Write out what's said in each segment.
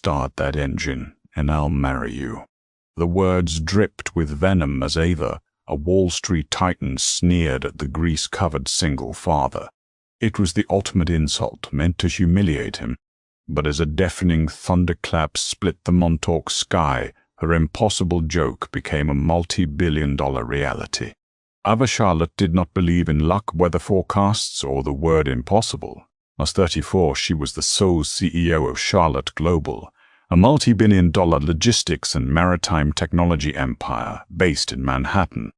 start that engine, and I'll marry you." The words dripped with venom as Ava, a Wall Street titan, sneered at the grease-covered single father. It was the ultimate insult, meant to humiliate him. But as a deafening thunderclap split the Montauk sky, her impossible joke became a multi-billion-dollar reality. Ava Charlotte did not believe in luck, weather forecasts, or the word impossible. At 34, she was the sole CEO of Charlotte Global, a multi-billion-dollar logistics and maritime technology empire based in Manhattan.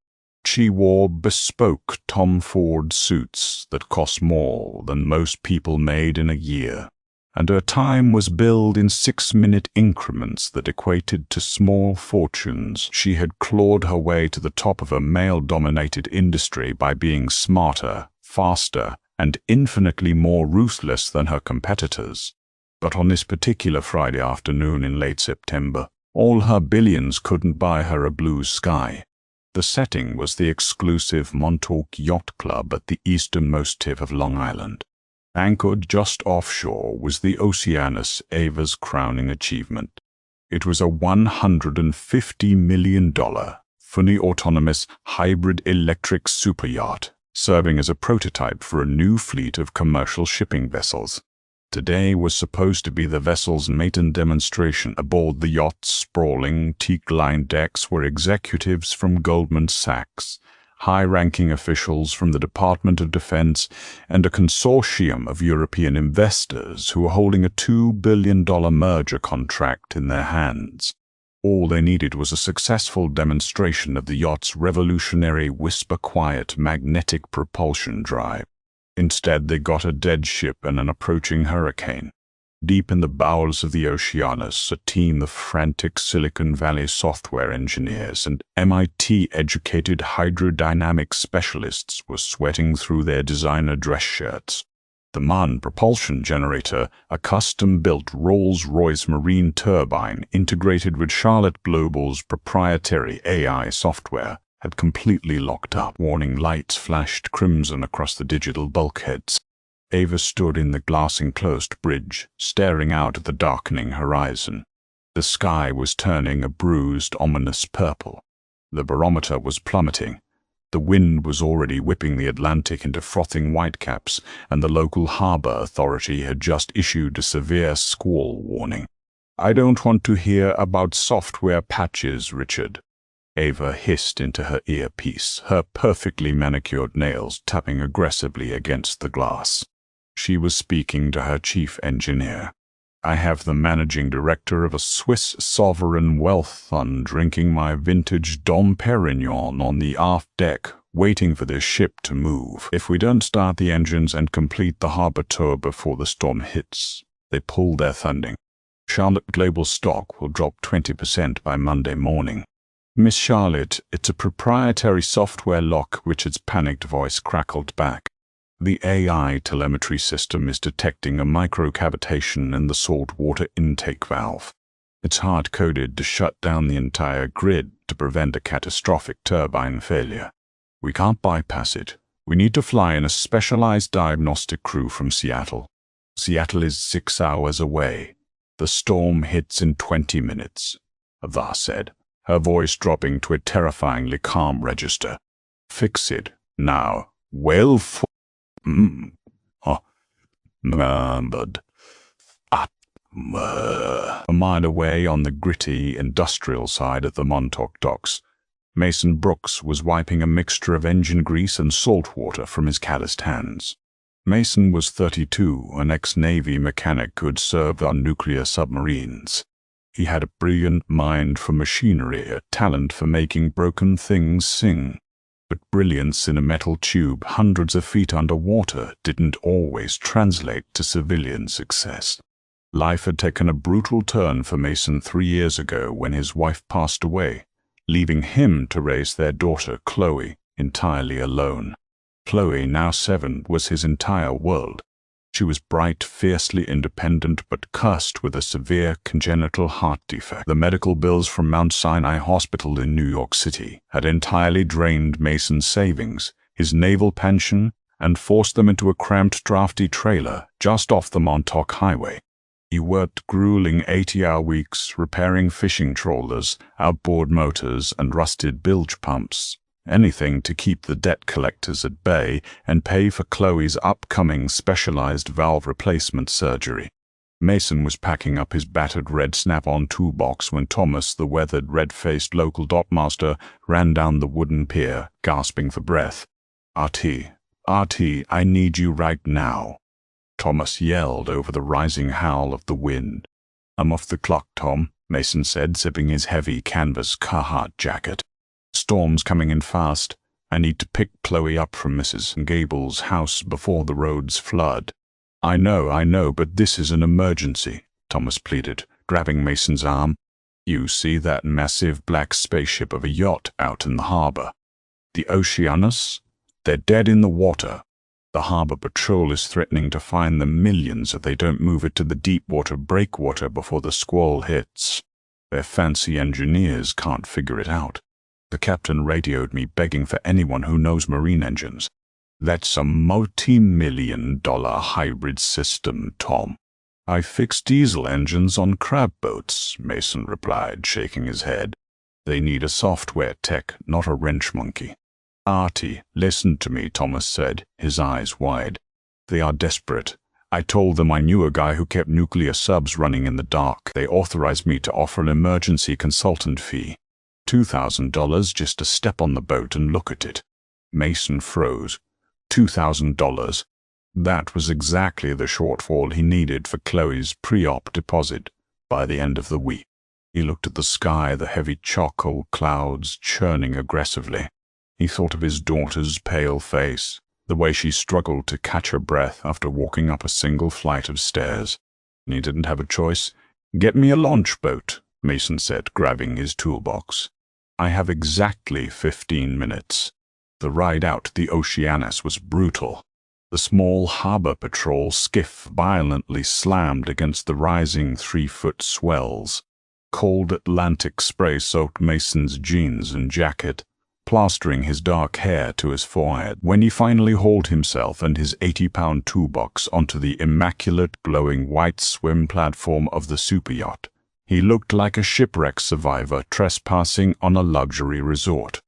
She wore bespoke Tom Ford suits that cost more than most people made in a year, and her time was billed in 6-minute increments that equated to small fortunes. She had clawed her way to the top of a male-dominated industry by being smarter, faster, and infinitely more ruthless than her competitors. But on this particular Friday afternoon in late September, all her billions couldn't buy her a blue sky. The setting was the exclusive Montauk Yacht Club at the easternmost tip of Long Island. Anchored just offshore was the Oceanus, Ava's crowning achievement. It was a $150 million, fully autonomous hybrid electric superyacht, serving as a prototype for a new fleet of commercial shipping vessels. Today was supposed to be the vessel's maiden demonstration. Aboard the yacht's sprawling, teak-lined decks were executives from Goldman Sachs, high-ranking officials from the Department of Defense, and a consortium of European investors who were holding a $2 billion merger contract in their hands. All they needed was a successful demonstration of the yacht's revolutionary whisper-quiet magnetic propulsion drive. Instead, they got a dead ship and an approaching hurricane. Deep in the bowels of the Oceanus, a team of frantic Silicon Valley software engineers and MIT-educated hydrodynamics specialists were sweating through their designer dress shirts. The MAN propulsion generator, a custom-built Rolls-Royce marine turbine integrated with Charlotte Global's proprietary AI software, had completely locked up. Warning lights flashed crimson across the digital bulkheads. Ava stood in the glass-enclosed bridge, staring out at the darkening horizon. The sky was turning a bruised, ominous purple. The barometer was plummeting. The wind was already whipping the Atlantic into frothing whitecaps, and the local harbor authority had just issued a severe squall warning. "I don't want to hear about software patches, Richard," Ava hissed into her earpiece, her perfectly manicured nails tapping aggressively against the glass. She was speaking to her chief engineer. "I have the managing director of a Swiss sovereign wealth fund drinking my vintage Dom Perignon on the aft deck, waiting for this ship to move. If we don't start the engines and complete the harbor tour before the storm hits, they pull their funding. Charlotte Global stock will drop 20% by Monday morning." "Miss Charlotte, it's a proprietary software lock," Richard's panicked voice crackled back. "The AI telemetry system is detecting a microcavitation in the salt water intake valve. It's hard-coded to shut down the entire grid to prevent a catastrophic turbine failure. We can't bypass it. We need to fly in a specialized diagnostic crew from Seattle. Seattle is 6 hours away. The storm hits in 20 minutes, Ava said, her voice dropping to a terrifyingly calm register. "Fix it now." "Well, murmured a mile away on the gritty industrial side at the Montauk docks. Mason Brooks was wiping a mixture of engine grease and salt water from his calloused hands. Mason was 32, an ex-Navy mechanic who had served on nuclear submarines. He had a brilliant mind for machinery, a talent for making broken things sing. But brilliance in a metal tube hundreds of feet underwater didn't always translate to civilian success. Life had taken a brutal turn for Mason 3 years ago when his wife passed away, leaving him to raise their daughter, Chloe, entirely alone. Chloe, now 7, was his entire world. She was bright, fiercely independent, but cursed with a severe congenital heart defect. The medical bills from Mount Sinai Hospital in New York City had entirely drained Mason's savings, his naval pension, and forced them into a cramped, drafty trailer just off the Montauk Highway. He worked grueling 80-hour weeks repairing fishing trawlers, outboard motors, and rusted bilge pumps. Anything to keep the debt collectors at bay and pay for Chloe's upcoming specialized valve replacement surgery. Mason was packing up his battered red Snap-on toolbox when Thomas, the weathered, red-faced local dockmaster, ran down the wooden pier, gasping for breath. "RT, I need you right now," Thomas yelled over the rising howl of the wind. "I'm off the clock, Tom," Mason said, sipping his heavy canvas Carhartt jacket. "Storm's coming in fast. I need to pick Chloe up from Mrs. Gable's house before the roads flood." I know, but this is an emergency," Thomas pleaded, grabbing Mason's arm. "You see that massive black spaceship of a yacht out in the harbor? The Oceanus? They're dead in the water. The harbor patrol is threatening to fine them millions if they don't move it to the deep water breakwater before the squall hits. Their fancy engineers can't figure it out. The captain radioed me begging for anyone who knows marine engines. That's a multi-million-dollar hybrid system, Tom." "I fix diesel engines on crab boats," Mason replied, shaking his head. "They need a software tech, not a wrench monkey." "Artie, listen to me," Thomas said, his eyes wide. "They are desperate. I told them I knew a guy who kept nuclear subs running in the dark. They authorized me to offer an emergency consultant fee. $2,000 just to step on the boat and look at it." Mason froze. $2,000. That was exactly the shortfall he needed for Chloe's pre-op deposit by the end of the week. He looked at the sky, the heavy charcoal clouds churning aggressively. He thought of his daughter's pale face, the way she struggled to catch her breath after walking up a single flight of stairs. He didn't have a choice. "Get me a launch boat," Mason said, grabbing his toolbox. "I have exactly 15 minutes. The ride out the Oceanus was brutal. The small harbor patrol skiff violently slammed against the rising 3-foot swells. Cold Atlantic spray soaked Mason's jeans and jacket, plastering his dark hair to his forehead. When he finally hauled himself and his 80-pound toolbox onto the immaculate, glowing white swim platform of the super yacht, he looked like a shipwreck survivor trespassing on a luxury resort.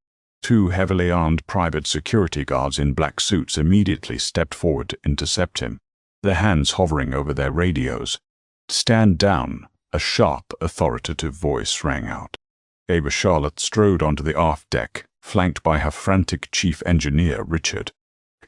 2 heavily armed private security guards in black suits immediately stepped forward to intercept him, their hands hovering over their radios. "Stand down," a sharp, authoritative voice rang out. Ava Charlotte strode onto the aft deck, flanked by her frantic chief engineer, Richard.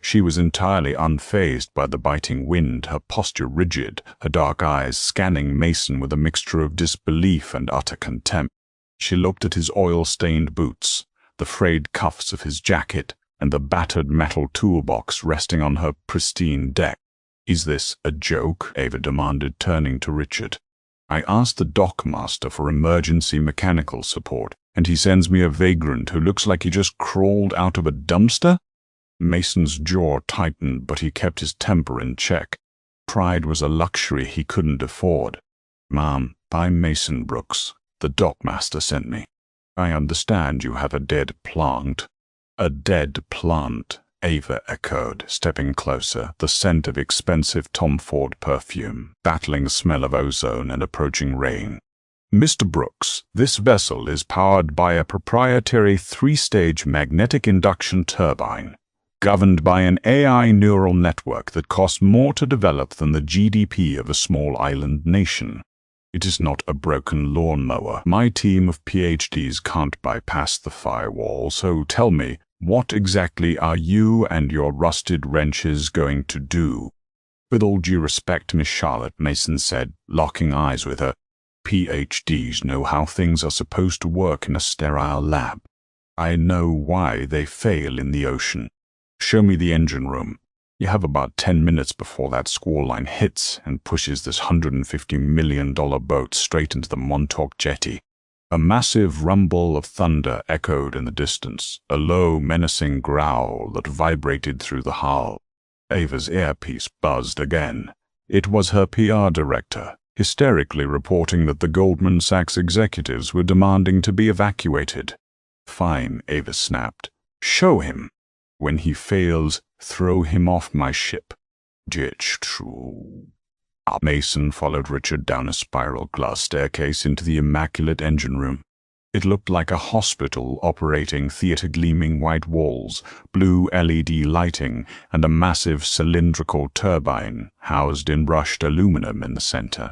She was entirely unfazed by the biting wind, her posture rigid, her dark eyes scanning Mason with a mixture of disbelief and utter contempt. She looked at his oil-stained boots, the frayed cuffs of his jacket, and the battered metal toolbox resting on her pristine deck. "Is this a joke?" Ava demanded, turning to Richard. "I asked the dockmaster for emergency mechanical support, and he sends me a vagrant who looks like he just crawled out of a dumpster?" Mason's jaw tightened, but he kept his temper in check. Pride was a luxury he couldn't afford. "Ma'am, I'm Mason Brooks. The dockmaster sent me." "I understand you have a dead plant." "A dead plant," Ava echoed, stepping closer, the scent of expensive Tom Ford perfume, battling the smell of ozone and approaching rain. "Mr. Brooks, this vessel is powered by a proprietary 3-stage magnetic induction turbine, governed by an AI neural network that costs more to develop than the GDP of a small island nation. It is not a broken lawnmower. My team of PhDs can't bypass the firewall, so tell me, what exactly are you and your rusted wrenches going to do?" "With all due respect, Miss Charlotte," Mason said, locking eyes with her, "PhDs know how things are supposed to work in a sterile lab. I know why they fail in the ocean. Show me the engine room. You have about 10 minutes before that squall line hits and pushes this $150 million boat straight into the Montauk jetty." A massive rumble of thunder echoed in the distance, a low, menacing growl that vibrated through the hull. Ava's earpiece buzzed again. It was her PR director, hysterically reporting that the Goldman Sachs executives were demanding to be evacuated. "Fine," Ava snapped. "Show him. When he fails, throw him off my ship." "Ditch true." Mason followed Richard down a spiral glass staircase into the immaculate engine room. It looked like a hospital operating theater, gleaming white walls, blue LED lighting, and a massive cylindrical turbine housed in brushed aluminum in the center.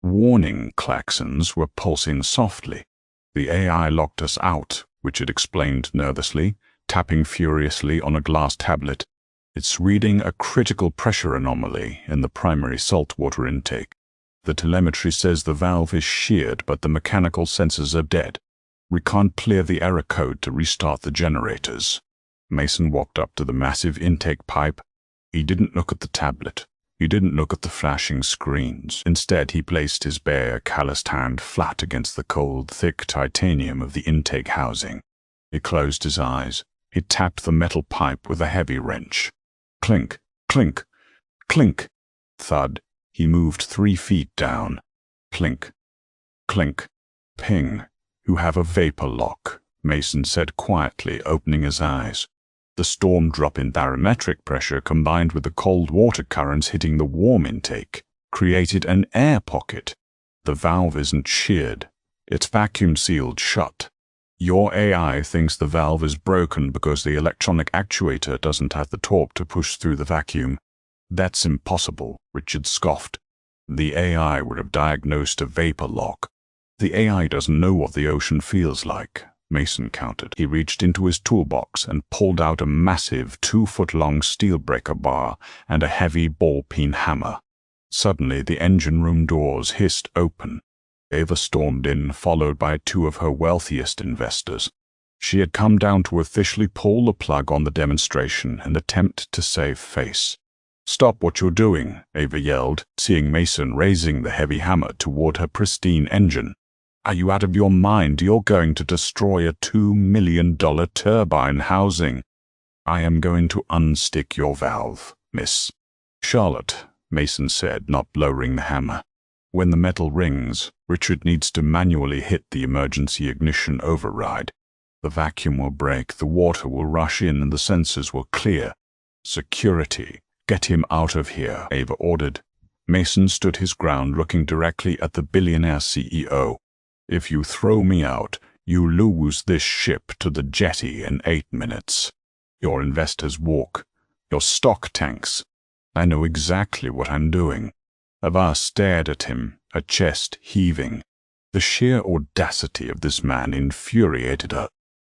Warning klaxons were pulsing softly. "The AI locked us out," Richard explained nervously, tapping furiously on a glass tablet. "It's reading a critical pressure anomaly in the primary saltwater intake. The telemetry says the valve is sheared, but the mechanical sensors are dead. We can't clear the error code to restart the generators." Mason walked up to the massive intake pipe. He didn't look at the tablet. He didn't look at the flashing screens. Instead, he placed his bare, calloused hand flat against the cold, thick titanium of the intake housing. He closed his eyes. He tapped the metal pipe with a heavy wrench. Clink, clink, clink. Thud. He moved 3 feet down. Clink, clink, ping. "You have a vapor lock," Mason said quietly, opening his eyes. The storm drop in barometric pressure combined with the cold water currents hitting the warm intake created an air pocket. "The valve isn't sheared. It's vacuum sealed shut. Your AI thinks the valve is broken because the electronic actuator doesn't have the torque to push through the vacuum." "That's impossible," Richard scoffed. "The AI would have diagnosed a vapor lock." "The AI doesn't know what the ocean feels like," Mason countered. He reached into his toolbox and pulled out a massive 2-foot-long steel breaker bar and a heavy ball-peen hammer. Suddenly, the engine room doors hissed open. Ava stormed in, followed by 2 of her wealthiest investors. She had come down to officially pull the plug on the demonstration and attempt to save face. "Stop what you're doing," Ava yelled, seeing Mason raising the heavy hammer toward her pristine engine. "Are you out of your mind? You're going to destroy a $2 million turbine housing." "I am going to unstick your valve, Miss Charlotte," Mason said, not lowering the hammer. "When the metal rings, Richard needs to manually hit the emergency ignition override. The vacuum will break, the water will rush in, and the sensors will clear." "Security, get him out of here," Ava ordered. Mason stood his ground, looking directly at the Billionaire CEO. "If you throw me out, you lose this ship to the jetty in 8 minutes. Your investors walk. Your stock tanks. I know exactly what I'm doing." Ava stared at him, her chest heaving. The sheer audacity of this man infuriated her.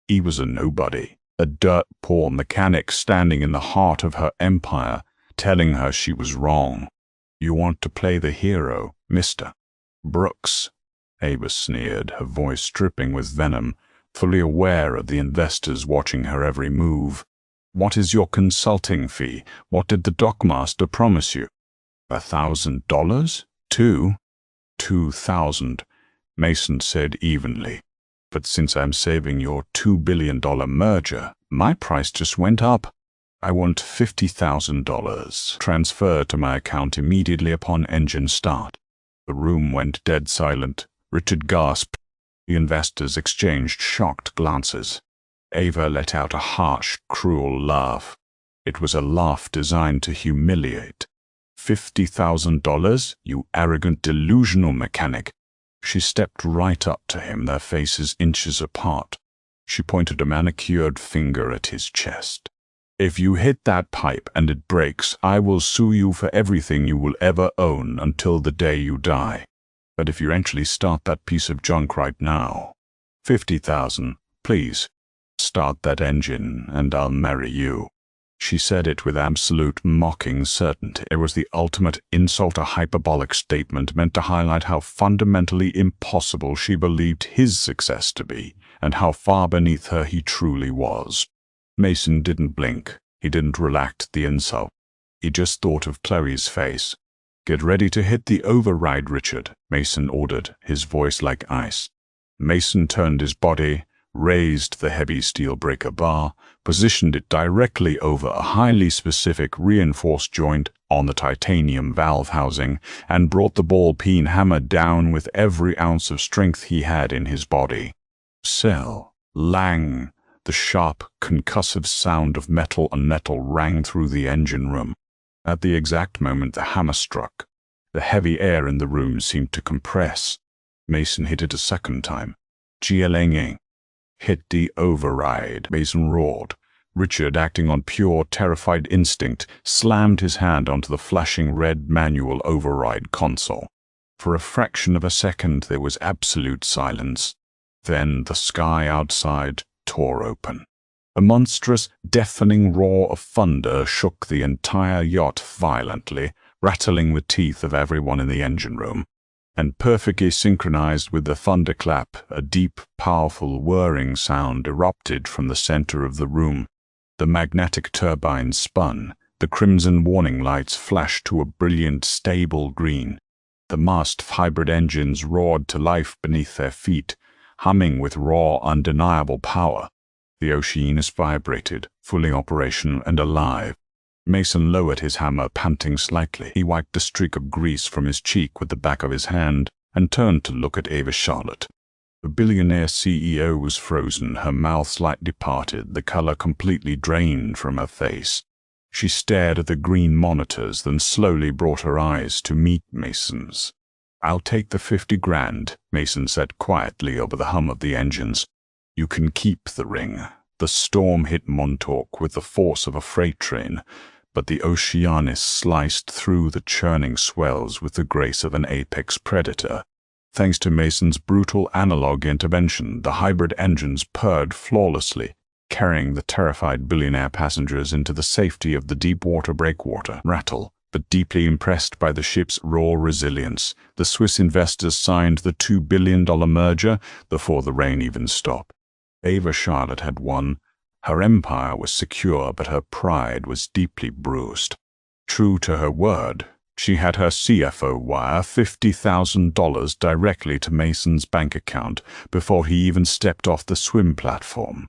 He was a nobody, a dirt-poor mechanic standing in the heart of her empire, telling her she was wrong. "You want to play the hero, Mr. Brooks," Ava sneered, her voice dripping with venom, fully aware of the investors watching her every move. "What is your consulting fee? What did the dockmaster promise you?" $1,000? 2,000, Mason said evenly. "But since I'm saving your $2 billion merger, my price just went up. I want $50,000 transferred to my account immediately upon engine start." The room went dead silent. Richard gasped. The investors exchanged shocked glances. Ava let out a harsh, cruel laugh. It was a laugh designed to humiliate. $50,000, you arrogant, delusional mechanic. She stepped right up to him, their faces inches apart. She pointed a manicured finger at his chest. "If you hit that pipe and it breaks, I will sue you for everything you will ever own until the day you die. But if you actually start that piece of junk right now, 50,000, please, start that engine and I'll marry you." She said it with absolute mocking certainty. It was the ultimate insult, a hyperbolic statement meant to highlight how fundamentally impossible she believed his success to be, and how far beneath her he truly was. Mason didn't blink. He didn't react the insult. He just thought of Chloe's face. "Get ready to hit the override, Richard," Mason ordered, his voice like ice. Mason turned his body, raised the heavy steel breaker bar, positioned it directly over a highly specific reinforced joint on the titanium valve housing, and brought the ball-peen hammer down with every ounce of strength he had in his body. Sell, lang, the sharp, concussive sound of metal on metal rang through the engine room. At the exact moment the hammer struck, The heavy air in the room seemed to compress. Mason hit it a second time. Jialenging. Hit the override, Mason roared. Richard, acting on pure, terrified instinct, slammed his hand onto the flashing red manual override console. For a fraction of a second there was absolute silence. Then the sky outside tore open. A monstrous, deafening roar of thunder shook the entire yacht violently, rattling the teeth of everyone in the engine room. And perfectly synchronized with the thunderclap, a deep, powerful whirring sound erupted from the center of the room. The magnetic turbines spun. The crimson warning lights flashed to a brilliant, stable green. The massed hybrid engines roared to life beneath their feet, humming with raw, undeniable power. The Oceanus vibrated, fully operational and alive. Mason lowered his hammer, panting slightly. He wiped a streak of grease from his cheek with the back of his hand and turned to look at Ava Charlotte. The Billionaire CEO was frozen, her mouth slightly parted, the color completely drained from her face. She stared at the green monitors, then slowly brought her eyes to meet Mason's. "I'll take the 50 grand, Mason said quietly over the hum of the engines. "You can keep the ring." The storm hit Montauk with the force of a freight train, but the Oceanus sliced through the churning swells with the grace of an apex predator. Thanks to Mason's brutal analog intervention, the hybrid engines purred flawlessly, carrying the terrified Billionaire passengers into the safety of the deep-water breakwater rattle. But deeply impressed by the ship's raw resilience, the Swiss investors signed the $2 billion merger before the rain even stopped. Ava Charlotte had won. Her empire was secure, but her pride was deeply bruised. True to her word, she had her CFO wire $50,000 directly to Mason's bank account before he even stepped off the swim platform.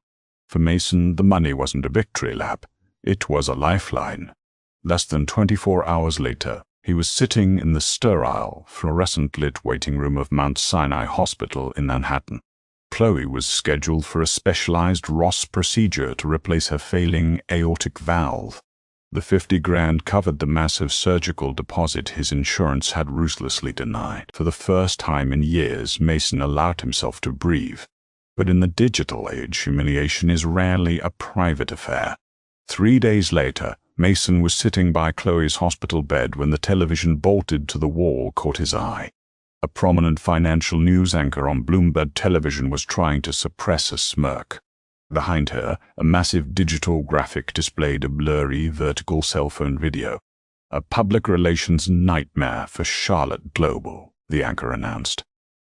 For Mason, the money wasn't a victory lap. It was a lifeline. Less than 24 hours later, he was sitting in the sterile, fluorescent-lit waiting room of Mount Sinai Hospital in Manhattan. Chloe was scheduled for a specialized Ross procedure to replace her failing aortic valve. The 50 grand covered the massive surgical deposit his insurance had ruthlessly denied. For the first time in years, Mason allowed himself to breathe. But in the digital age, humiliation is rarely a private affair. 3 days later, Mason was sitting by Chloe's hospital bed when the television bolted to the wall caught his eye. A prominent financial news anchor on Bloomberg television was trying to suppress a smirk. Behind her, a massive digital graphic displayed a blurry, vertical cell phone video. "A public relations nightmare for Charlotte Global," the anchor announced.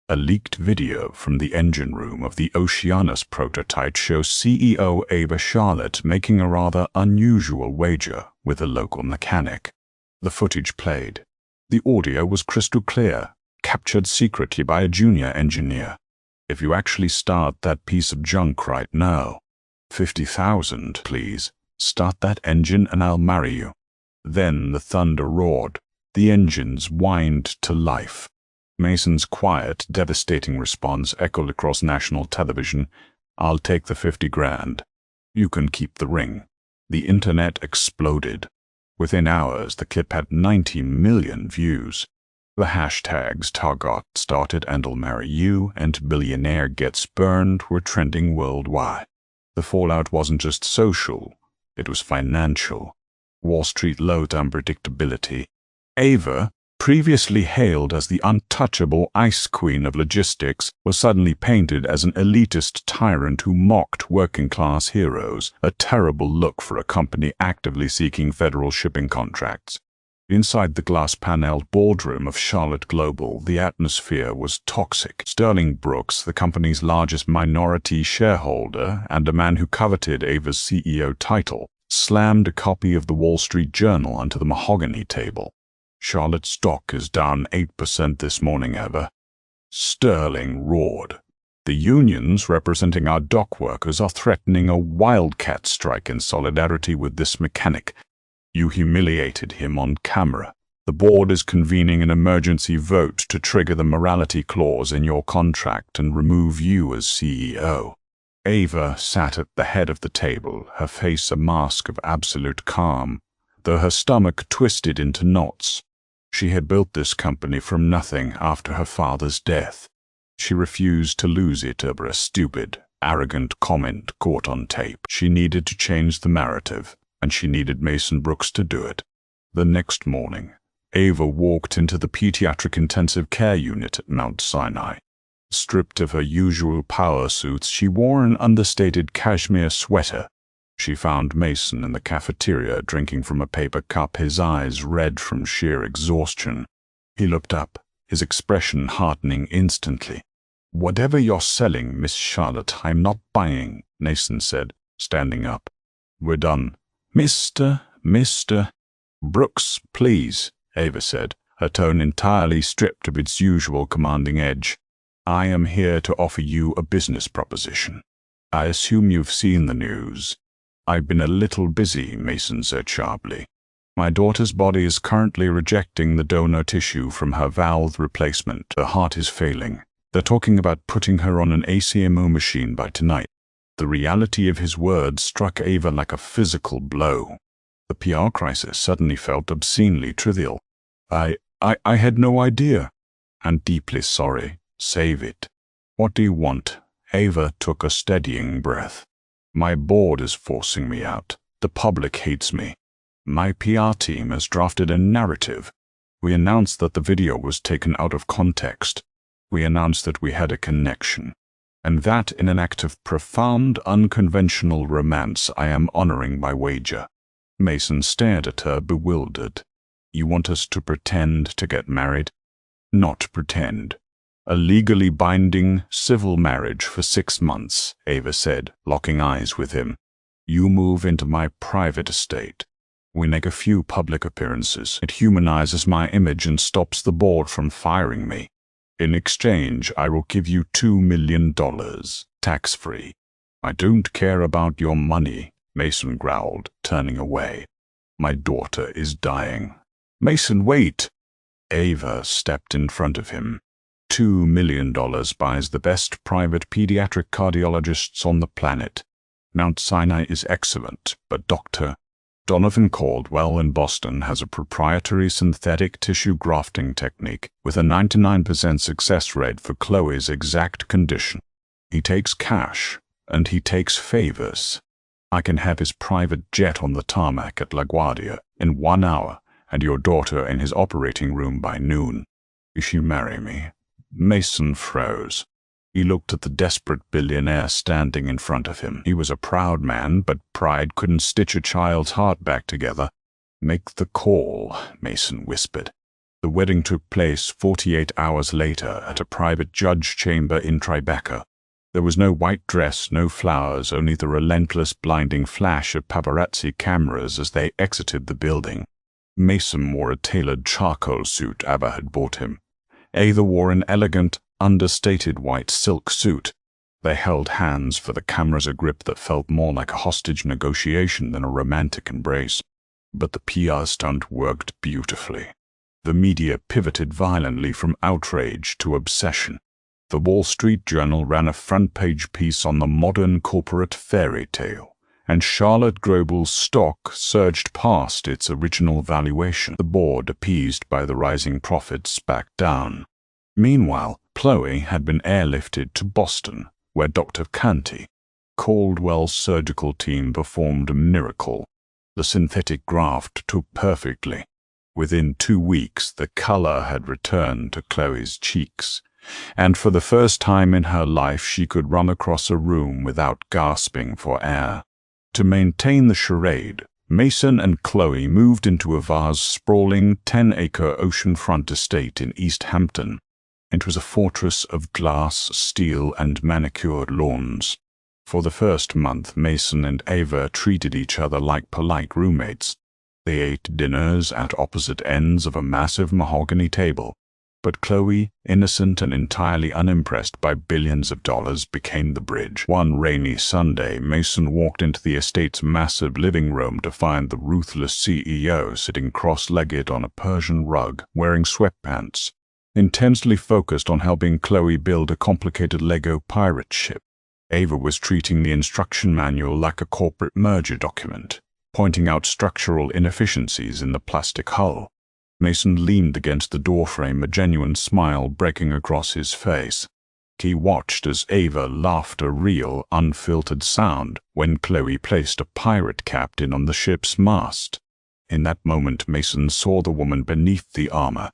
A leaked video from the engine room of the Oceanus prototype shows CEO Ava Charlotte making a rather unusual wager with a local mechanic. The footage played. The audio was crystal clear, captured secretly by a junior engineer. "If you actually start that piece of junk right now, 50,000, please. Start that engine and I'll marry you." Then the thunder roared. The engines whined to life. Mason's quiet, devastating response echoed across national television. "I'll take the 50 grand. You can keep the ring." The internet exploded. Within hours, the clip had 90 million views. The hashtags "Targot started and I'll marry you" and "Billionaire gets burned" were trending worldwide. The fallout wasn't just social, it was financial. Wall Street loathed unpredictability. Ava, previously hailed as the untouchable ice queen of logistics, was suddenly painted as an elitist tyrant who mocked working-class heroes, a terrible look for a company actively seeking federal shipping contracts. Inside the glass-paneled boardroom of Charlotte Global, the atmosphere was toxic. Sterling Brooks, the company's largest minority shareholder and a man who coveted Ava's CEO title, slammed a copy of the Wall Street Journal onto the mahogany table. "Charlotte's stock is down 8% this morning, Ava." Sterling roared. "The unions representing our dock workers are threatening a wildcat strike in solidarity with this mechanic. You humiliated him on camera. The board is convening an emergency vote to trigger the morality clause in your contract and remove you as CEO." Ava sat at the head of the table, her face a mask of absolute calm, though her stomach twisted into knots. She had built this company from nothing after her father's death. She refused to lose it over a stupid, arrogant comment caught on tape. She needed to change the narrative, and she needed Mason Brooks to do it. The next morning, Ava walked into the pediatric intensive care unit at Mount Sinai. Stripped of her usual power suits, she wore an understated cashmere sweater. She found Mason in the cafeteria drinking from a paper cup, his eyes red from sheer exhaustion. He looked up, his expression hardening instantly. "Whatever you're selling, Miss Charlotte, I'm not buying," Mason said, standing up. "We're done." Mr. Brooks, please," Ava said, her tone entirely stripped of its usual commanding edge. "I am here to offer you a business proposition. I assume you've seen the news." "I've been a little busy," Mason said sharply. "My daughter's body is currently rejecting the donor tissue from her valve replacement. Her heart is failing. They're talking about putting her on an ACMO machine by tonight." The reality of his words struck Ava like a physical blow. The PR crisis suddenly felt obscenely trivial. I had no idea. "I'm deeply sorry. Save it." "What do you want?" Ava took a steadying breath. "My board is forcing me out. The public hates me. My PR team has drafted a narrative. We announced that the video was taken out of context. We announced that we had a connection. And that in an act of profound, unconventional romance I am honoring my wager." Mason stared at her, bewildered. "You want us to pretend to get married?" "Not pretend. A legally binding civil marriage for 6 months, Ava said, locking eyes with him. "You move into my private estate. We make a few public appearances. It humanizes my image and stops the board from firing me. In exchange, I will give you $2 million, tax-free." "I don't care about your money," Mason growled, turning away. "My daughter is dying." "Mason, wait!" Ava stepped in front of him. $2 million buys the best private pediatric cardiologists on the planet. Mount Sinai is excellent, but Dr. Donovan Caldwell in Boston has a proprietary synthetic tissue grafting technique with a 99% success rate for Chloe's exact condition. He takes cash, and he takes favors. I can have his private jet on the tarmac at LaGuardia in 1 hour, and your daughter in his operating room by noon. Will you marry me?" Mason froze. He looked at the desperate billionaire standing in front of him. He was a proud man, but pride couldn't stitch a child's heart back together. "Make the call," Mason whispered. The wedding took place 48 hours later at a private judge chamber in Tribeca. There was no white dress, no flowers, only the relentless, blinding flash of paparazzi cameras as they exited the building. Mason wore a tailored charcoal suit Ava had bought him. Ava wore an elegant, understated white silk suit. They held hands, for the cameras a grip that felt more like a hostage negotiation than a romantic embrace. But the PR stunt worked beautifully. The media pivoted violently from outrage to obsession. The Wall Street Journal ran a front-page piece on the modern corporate fairy tale, and Charlotte Global's stock surged past its original valuation. The board, appeased by the rising profits, backed down. Meanwhile, Chloe had been airlifted to Boston, where Dr. Canty, Caldwell's surgical team, performed a miracle. The synthetic graft took perfectly. Within 2 weeks, the color had returned to Chloe's cheeks, and for the first time in her life she could run across a room without gasping for air. To maintain the charade, Mason and Chloe moved into Ava's sprawling 10-acre oceanfront estate in East Hampton. It was a fortress of glass, steel, and manicured lawns. For the first month, Mason and Ava treated each other like polite roommates. They ate dinners at opposite ends of a massive mahogany table. But Chloe, innocent and entirely unimpressed by billions of dollars, became the bridge. One rainy Sunday, Mason walked into the estate's massive living room to find the ruthless CEO sitting cross-legged on a Persian rug, wearing sweatpants, intensely focused on helping Chloe build a complicated Lego pirate ship. Ava was treating the instruction manual like a corporate merger document, pointing out structural inefficiencies in the plastic hull. Mason leaned against the doorframe, a genuine smile breaking across his face. He watched as Ava laughed, a real, unfiltered sound, when Chloe placed a pirate captain on the ship's mast. In that moment, Mason saw the woman beneath the armor.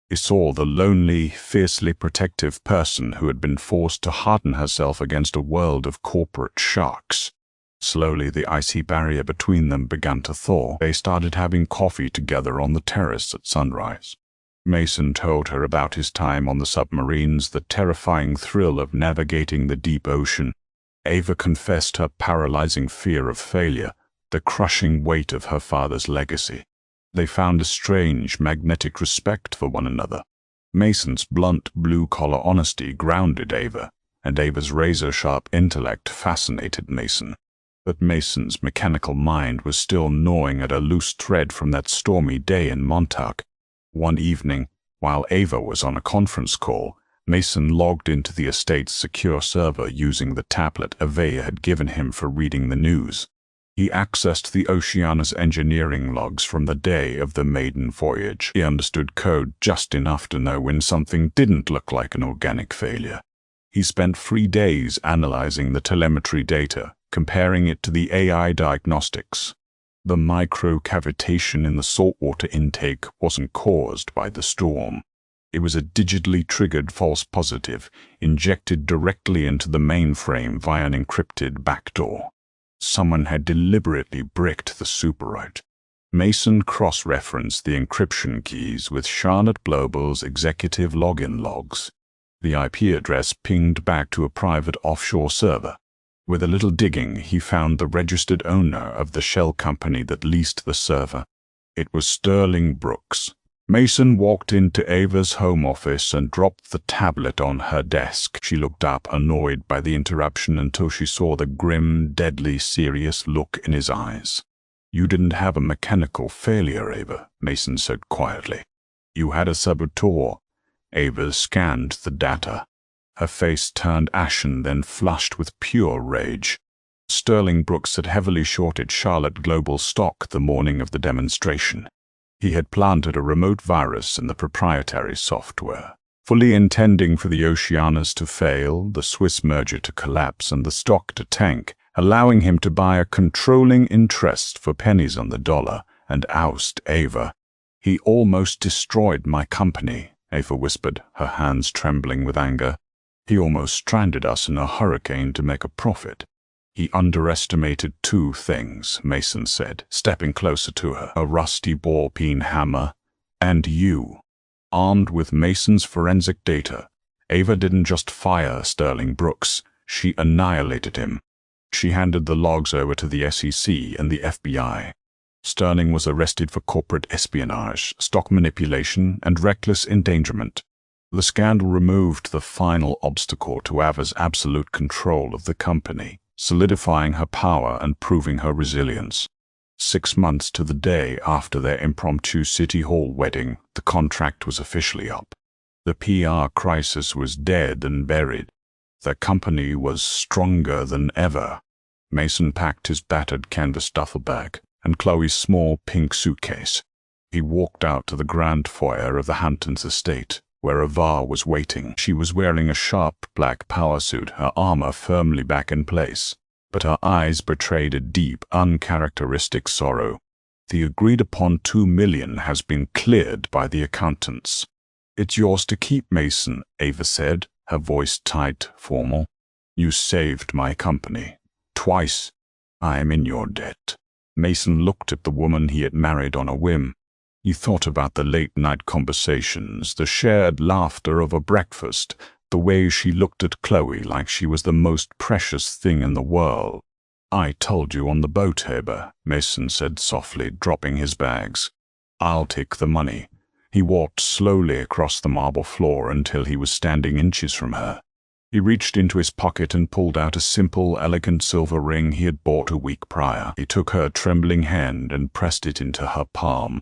He saw the lonely, fiercely protective person who had been forced to harden herself against a world of corporate sharks. Slowly, the icy barrier between them began to thaw. They started having coffee together on the terrace at sunrise. Mason told her about his time on the submarines, the terrifying thrill of navigating the deep ocean. Ava confessed her paralyzing fear of failure, the crushing weight of her father's legacy. They found a strange, magnetic respect for one another. Mason's blunt, blue-collar honesty grounded Ava, and Ava's razor-sharp intellect fascinated Mason. But Mason's mechanical mind was still gnawing at a loose thread from that stormy day in Montauk. One evening, while Ava was on a conference call, Mason logged into the estate's secure server using the tablet Ava had given him for reading the news. He accessed the Oceanus engineering logs from the day of the maiden voyage. He understood code just enough to know when something didn't look like an organic failure. He spent 3 days analyzing the telemetry data, comparing it to the AI diagnostics. The microcavitation in the saltwater intake wasn't caused by the storm. It was a digitally triggered false positive, injected directly into the mainframe via an encrypted backdoor. Someone had deliberately bricked the superite. Mason cross-referenced the encryption keys with Charlotte Global's executive login logs. The IP address pinged back to a private offshore server. With a little digging, he found the registered owner of the shell company that leased the server. It was Sterling Brooks. Mason walked into Ava's home office and dropped the tablet on her desk. She looked up, annoyed by the interruption, until she saw the grim, deadly serious look in his eyes. "You didn't have a mechanical failure, Ava," Mason said quietly. "You had a saboteur." Ava scanned the data. Her face turned ashen, then flushed with pure rage. Sterling Brooks had heavily shorted Charlotte Global stock the morning of the demonstration. He had planted a remote virus in the proprietary software, fully intending for the Oceanus to fail, the Swiss merger to collapse, and the stock to tank, allowing him to buy a controlling interest for pennies on the dollar and oust Ava. "He almost destroyed my company," Ava whispered, her hands trembling with anger. "He almost stranded us in a hurricane to make a profit." "He underestimated 2 things," Mason said, stepping closer to her, "a rusty ball-peen hammer and you." Armed with Mason's forensic data, Ava didn't just fire Sterling Brooks, she annihilated him. She handed the logs over to the SEC and the FBI. Sterling was arrested for corporate espionage, stock manipulation, and reckless endangerment. The scandal removed the final obstacle to Ava's absolute control of the company, solidifying her power and proving her resilience. 6 months to the day after their impromptu City Hall wedding, the contract was officially up. The PR crisis was dead and buried. The company was stronger than ever. Mason packed his battered canvas duffel bag and Chloe's small pink suitcase. He walked out to the grand foyer of the Hamptons estate, where Ava was waiting. She was wearing a sharp black power suit, her armor firmly back in place, but her eyes betrayed a deep, uncharacteristic sorrow. "The agreed-upon $2 million has been cleared by the accountants." "It's yours to keep, Mason," Ava said, her voice tight, formal. "You saved my company. Twice. I am in your debt." Mason looked at the woman he had married on a whim. He thought about the late-night conversations, the shared laughter over breakfast, the way she looked at Chloe like she was the most precious thing in the world. "I told you on the boat, Heber," Mason said softly, dropping his bags. "I'll take the money." He walked slowly across the marble floor until he was standing inches from her. He reached into his pocket and pulled out a simple, elegant silver ring he had bought a week prior. He took her trembling hand and pressed it into her palm.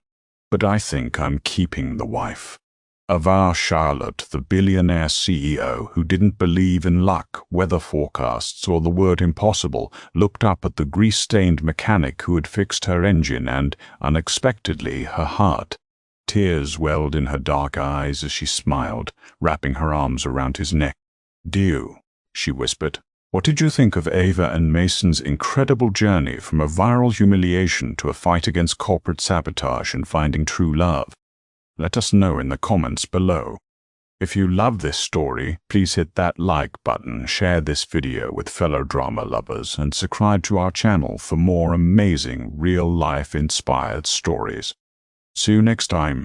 "But I think I'm keeping the wife." Ava Charlotte, the billionaire CEO who didn't believe in luck, weather forecasts, or the word impossible, looked up at the grease-stained mechanic who had fixed her engine and, unexpectedly, her heart. Tears welled in her dark eyes as she smiled, wrapping her arms around his neck. "Dio," she whispered, "what did you think of Ava and Mason's incredible journey from a viral humiliation to a fight against corporate sabotage and finding true love? Let us know in the comments below. If you love this story, please hit that like button, share this video with fellow drama lovers, and subscribe to our channel for more amazing real-life inspired stories. See you next time.